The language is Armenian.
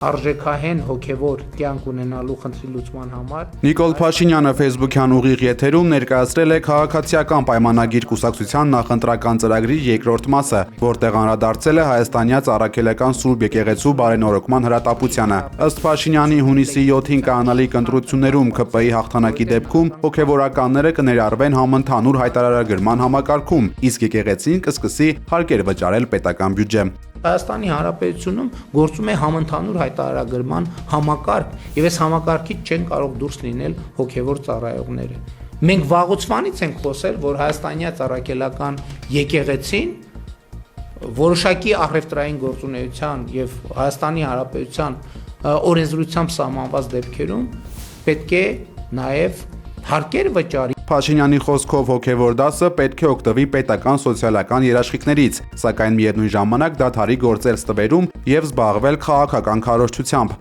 արժեքահեն հոգևոր կյանք ունենալու խնդրի լուծման համար։ Նիկոլ Փաշինյանը Facebook-յան ուղիղ եթերում ներկայացրել է քաղաքացիական պայմանագիր կուսակցության նախընտրական ծրագրի երկրորդ մասը, որտեղ անդրադարձել է հայաստանյաց առաքելական Սուրբ եկեղեցու բարենորոգման հրատապությանը։ Ըստ Փաշինյանի հունիսի 7-ին կանալիք ընտրություններում ԿՊ-ի հաղթանակի դեպքում հոգևորականները կներառվեն համընդհանուր հայտարարագրման համակարգում, իսկ եկեղեցին կսկսի հարկեր վճարել պետական բյուջե։ Հայաստանի Հանրապետությունում գործում է համընդհանուր հայտարարագրման համակարգ, եւ այս համակարգից չեն կարող դուրս լինել հոգևոր ծառայողները։ Մենք վաղուց ենք խոսել, որ հայաստանյաց առաքելական եկեղեցին որոշակի առևտրային գործունեության եւ Հայաստանի Հանրապետության օրենսդրությամբ սահմանված դեպքերում պետք է նաեւ հարկեր վճարի։ Փաշինյանի խոսքով հոգևոր դասը պետք է օգտվի պետական սոցիալական երաշխիքներից, սակայն միևնույն ժամանակ դադարի գործել ստվերում եւ զբաղվել քաղաքական քարոզչությամբ։